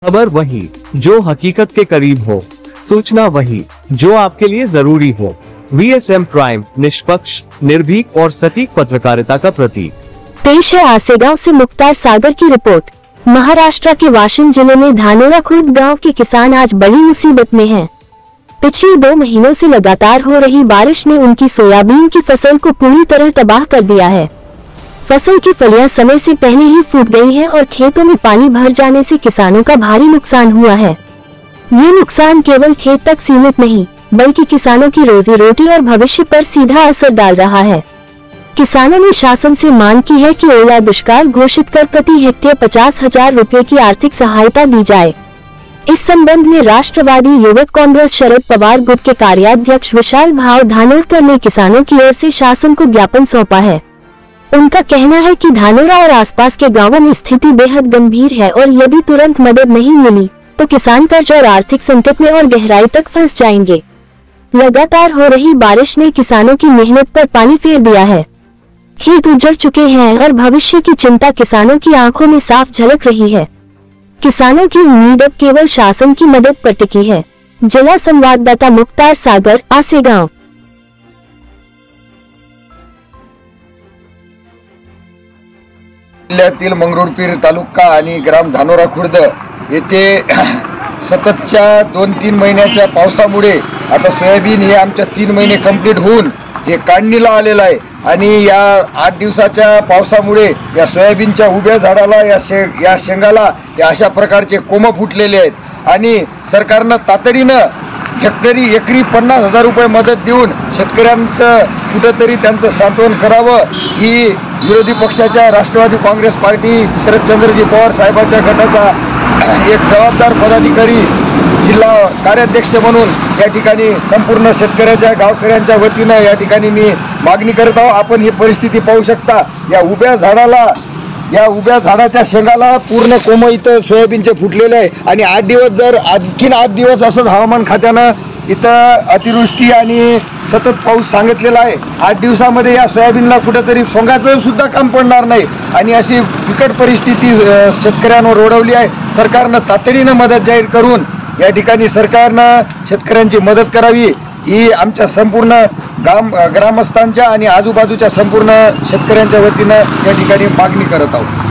खबर वही जो हकीकत के करीब हो, सूचना वही जो आपके लिए जरूरी हो। VSM प्राइम, निष्पक्ष, निर्भीक और सटीक पत्रकारिता का प्रतीक। पेश है आसेगांव से मुख्तार सागर की रिपोर्ट। महाराष्ट्र के वाशिम जिले में धानोरा खुर्द गांव के किसान आज बड़ी मुसीबत में हैं। पिछले 2 महीनों से लगातार हो रही बारिश ने उनकी सोयाबीन की फसल को पूरी तरह तबाह कर दिया है। फसल की फलियां समय से पहले ही फूट गई हैं और खेतों में पानी भर जाने से किसानों का भारी नुकसान हुआ है। ये नुकसान केवल खेत तक सीमित नहीं, बल्कि किसानों की रोजी रोटी और भविष्य पर सीधा असर डाल रहा है। किसानों ने शासन से मांग की है कि ओला दुष्काल घोषित कर प्रति हेक्टेयर 50,000 रुपए की आर्थिक सहायता दी जाए। इस संबंध में राष्ट्रवादी युवक कांग्रेस शरद पवार गुट के कार्याध्यक्ष विशाल भाव धानोरकर ने किसानों की ओर से शासन को ज्ञापन सौंपा है। उनका कहना है कि धानोरा और आसपास के गांवों में स्थिति बेहद गंभीर है और यदि तुरंत मदद नहीं मिली तो किसान कर्ज और आर्थिक संकट में और गहराई तक फंस जाएंगे। लगातार हो रही बारिश ने किसानों की मेहनत पर पानी फेर दिया है। खेत उजड़ चुके हैं और भविष्य की चिंता किसानों की आंखों में साफ झलक रही है। किसानों की उम्मीद अब केवल शासन की मदद पर टिकी है। जिला संवाददाता मुख्तार सागर, आसेगांव। जिल्ह्यातील मंगरुळपीर तालुका आणि ग्राम धानोरा खुर्द येथे सततच्या 2-3 महिन्याच्या पावसामुळे आता सोयाबीन हे आमच्या 3 महिने कंप्लीट होऊन हे काढणीला आलेलं आहे आणि या 8 दिवसाच्या पावसामुळे या सोयाबीनच्या उभ्या झाडाला या शेंगाला या अशा प्रकारचे कोंब फुटलेले आहेत आणि सरकारनं तातडीनं हेक्टरी एकरी 50,000 रुपये मदत देऊन शेतकऱ्यांचं कुठंतरी त्यांचं सांत्वन करावं ही विरोधी पक्षाच्या राष्ट्रवादी काँग्रेस पार्टी शरदचंद्रजी पवार साहेबांच्या गटाचा एक जबाबदार पदाधिकारी जिल्हा कार्याध्यक्ष म्हणून या ठिकाणी संपूर्ण शेतकऱ्याच्या गावकऱ्यांच्या वतीनं या ठिकाणी मी मागणी करत आहोत। आपण ही परिस्थिती पाहू शकता। या उभ्या झाडाच्या शेंगाला पूर्ण कोंब इथं सोयाबीनचे फुटलेले आहे आणि 8 दिवस जर आणखीन 8 दिवस असंच हवामान खात्यानं इथं अतिवृष्टी आणि सतत पाऊस सांगितलेला आहे। 8 दिवसामध्ये या सोयाबीनला कुठेतरी सोंगाचं सुद्धा काम पडणार नाही आणि अशी बिकट परिस्थिती शेतकऱ्यांवर ओढवली आहे। सरकारनं तातडीनं मदत जाहीर करून या ठिकाणी सरकारनं शेतकऱ्यांची मदत करावी ही आमच्या संपूर्ण ग्रामस्थांच्या आणि आजूबाजूच्या संपूर्ण शेतकऱ्यांच्या वतीनं या ठिकाणी मागणी करत आहोत।